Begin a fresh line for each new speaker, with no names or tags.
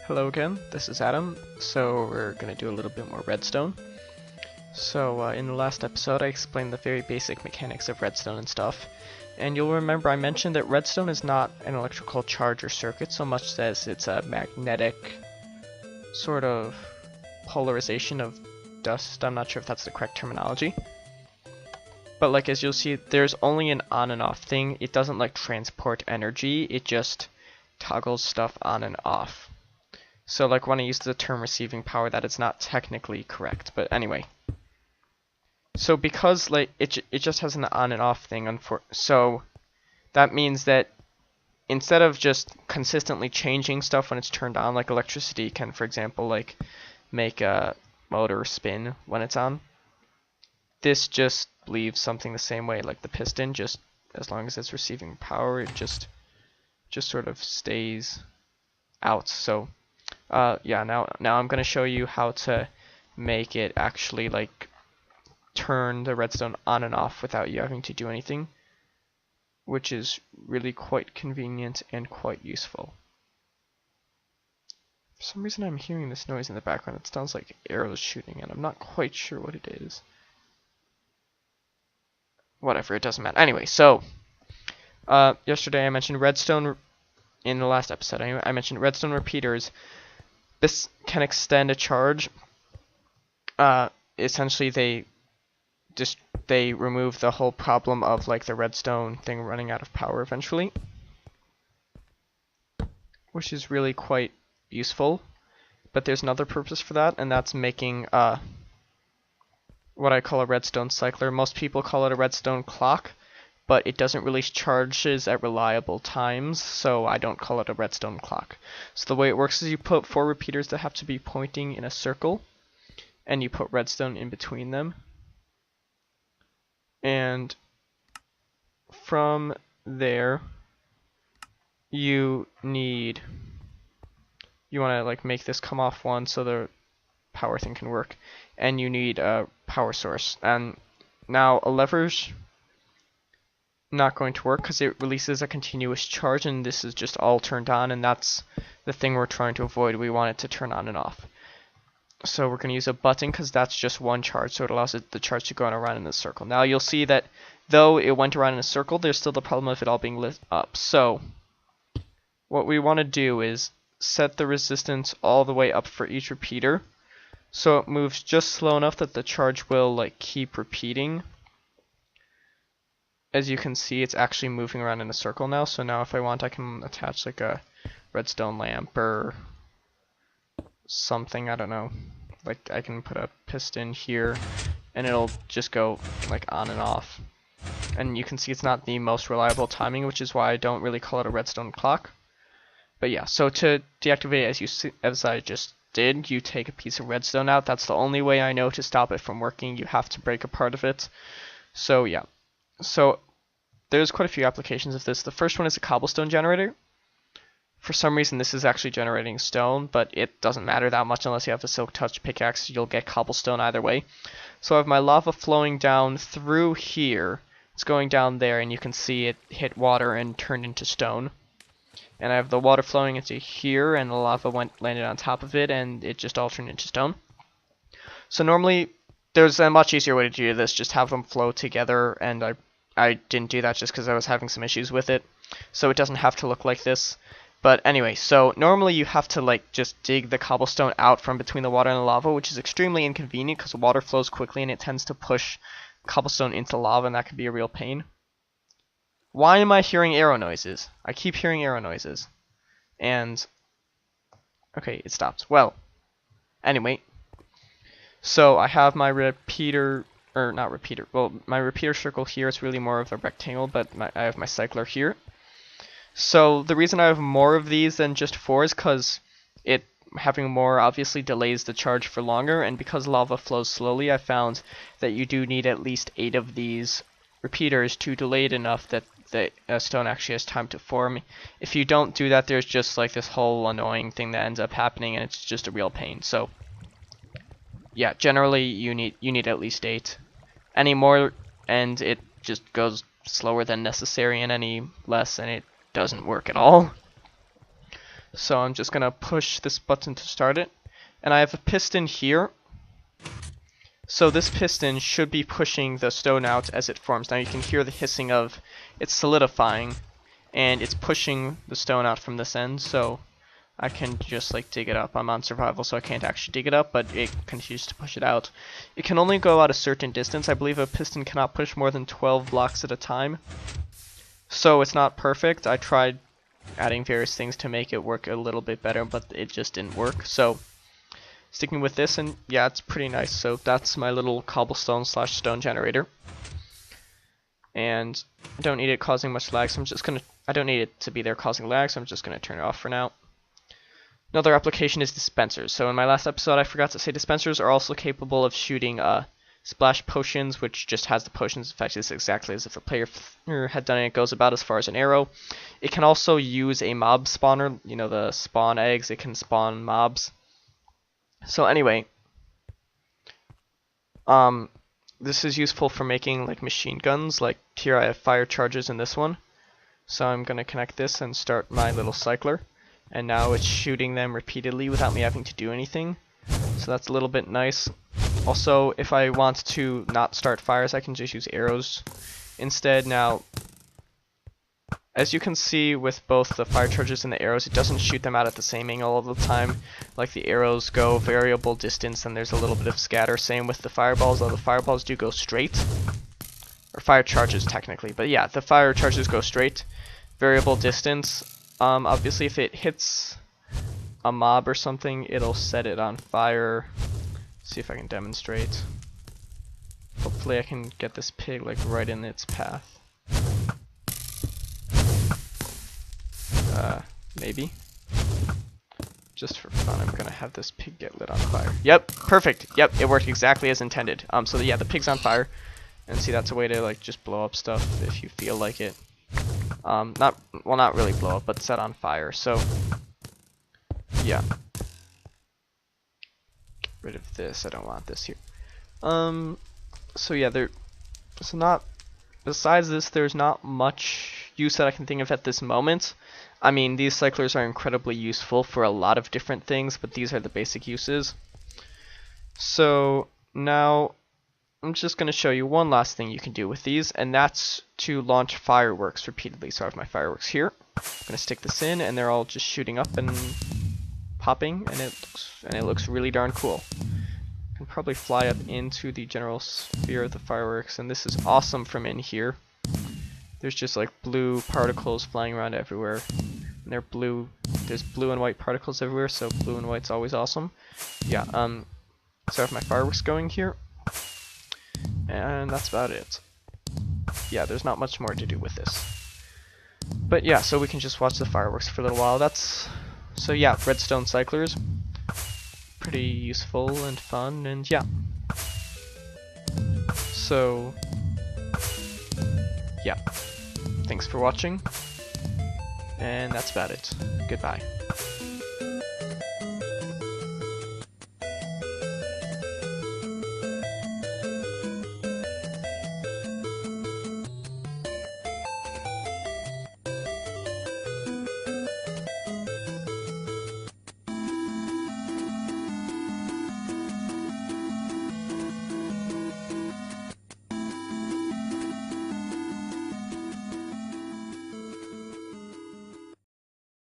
Hello again, this is Adam. So we're going to do a little bit more redstone. So in the last episode I explained the very basic mechanics of redstone and stuff. And you'll remember I mentioned that redstone is not an electrical charge or circuit so much as it's a magnetic sort of polarization of dust. I'm not sure if that's the correct terminology. But like as you'll see, there's only an on and off thing. It doesn't like transport energy, it just toggles stuff on and off. So like when I use the term receiving power, that is not technically correct, but anyway. So because like it just has an on and off thing, so that means that instead of just consistently changing stuff when it's turned on, like electricity can, for example, like make a motor spin when it's on, this just leaves something the same way, like the piston, just as long as it's receiving power, it just sort of stays out. So yeah, now I'm going to show you how to make it actually like turn the redstone on and off without you having to do anything, which is really quite convenient and quite useful. For some reason I'm hearing this noise in the background. It sounds like arrows shooting and I'm not quite sure what it is. Whatever, it doesn't matter. Anyway, so yesterday I mentioned redstone. In the last episode I mentioned redstone repeaters. This can extend a charge. Essentially they remove the whole problem of like the redstone thing running out of power eventually, which is really quite useful. But there's another purpose for that, and that's making what I call a redstone cycler. Most people call it a redstone clock, but it doesn't release charges at reliable times, so I don't call it a redstone clock. So the way it works is you put 4 repeaters that have to be pointing in a circle, and you put redstone in between them. And from there, you want to like make this come off one so the power thing can work, and you need a power source. And now a lever's not going to work because it releases a continuous charge, and this is just all turned on, and that's the thing we're trying to avoid. We want it to turn on and off. So we're going to use a button because that's just one charge, so it allows the charge to go around in a circle. Now you'll see that though it went around in a circle, there's still the problem of it all being lit up. So what we want to do is set the resistance all the way up for each repeater so it moves just slow enough that the charge will like keep repeating. As you can see, it's actually moving around in a circle now, so now if I want I can attach like a redstone lamp or something, I don't know. Like I can put a piston here and it'll just go like on and off. And you can see it's not the most reliable timing, which is why I don't really call it a redstone clock. But yeah, so to deactivate it as I just did, you take a piece of redstone out. That's the only way I know to stop it from working. You have to break a part of it. So yeah. So there's quite a few applications of this. The first one is a cobblestone generator. For some reason this is actually generating stone, but it doesn't matter that much unless you have the silk touch pickaxe. You'll get cobblestone either way. So I have my lava flowing down through here. It's going down there, and you can see it hit water and turned into stone. And I have the water flowing into here, and the lava landed on top of it, and it just all turned into stone. So normally there's a much easier way to do this, just have them flow together, and I didn't do that just because I was having some issues with it. So it doesn't have to look like this. But anyway, so normally you have to like just dig the cobblestone out from between the water and the lava, which is extremely inconvenient because the water flows quickly and it tends to push cobblestone into lava, and that can be a real pain. Why am I hearing arrow noises? I keep hearing arrow noises. And okay, it stopped. Well, anyway, so I have my repeater, or not repeater, well, my repeater circle here. It's really more of a rectangle, but I have my cycler here. So the reason I have more of these than just 4 is because having more obviously delays the charge for longer, and because lava flows slowly, I found that you do need at least 8 of these repeaters to delay it enough that the stone actually has time to form. If you don't do that, there's just like this whole annoying thing that ends up happening, and it's just a real pain. So yeah, generally you need at least 8. Any more and it just goes slower than necessary, and any less and it doesn't work at all. So I'm just gonna push this button to start it. And I have a piston here. So this piston should be pushing the stone out as it forms. Now you can hear the hissing of it solidifying, and it's pushing the stone out from this end, so I can just like dig it up. I'm on survival, so I can't actually dig it up, but it continues to push it out. It can only go out a certain distance. I believe a piston cannot push more than 12 blocks at a time. So it's not perfect. I tried adding various things to make it work a little bit better, but it just didn't work. So sticking with this, and yeah, it's pretty nice. So that's my little cobblestone / stone generator. And I don't need it causing much lag, so I don't need it to be there causing lag, so I'm just gonna turn it off for now. Another application is dispensers. So in my last episode I forgot to say dispensers are also capable of shooting splash potions, which just has the potions effect. It's exactly as if a player had done it. It goes about as far as an arrow. It can also use a mob spawner, you know, the spawn eggs, it can spawn mobs. So anyway, this is useful for making like machine guns. Like here I have fire charges in this one. So I'm going to connect this and start my little cycler. And now it's shooting them repeatedly without me having to do anything. So that's a little bit nice. Also, if I want to not start fires, I can just use arrows instead. Now, as you can see with both the fire charges and the arrows, it doesn't shoot them out at the same angle all the time. Like the arrows go variable distance and there's a little bit of scatter. Same with the fireballs, though the fireballs do go straight. Or fire charges technically, but yeah, the fire charges go straight. Variable distance. Obviously if it hits a mob or something, it'll set it on fire. See if I can demonstrate. Hopefully I can get this pig like right in its path. Maybe. Just for fun, I'm gonna have this pig get lit on fire. Yep, perfect. Yep, it worked exactly as intended. So yeah, the pig's on fire. And see, that's a way to like just blow up stuff if you feel like it. Not really blow up, but set on fire. So yeah. Get rid of this. I don't want this here. So yeah, besides this, there's not much use that I can think of at this moment. I mean, these cyclers are incredibly useful for a lot of different things, but these are the basic uses. So now I'm just going to show you one last thing you can do with these, and that's to launch fireworks repeatedly. So I have my fireworks here. I'm going to stick this in, and they're all just shooting up and popping, and it looks really darn cool. I can probably fly up into the general sphere of the fireworks, and this is awesome from in here. There's just like blue particles flying around everywhere, and they're blue. There's blue and white particles everywhere, so blue and white's always awesome. Yeah. So I have my fireworks going here. And that's about it. Yeah, there's not much more to do with this. But yeah, so we can just watch the fireworks for a little while. So yeah, redstone cyclers. Pretty useful and fun, and yeah. So yeah. Thanks for watching. And that's about it. Goodbye.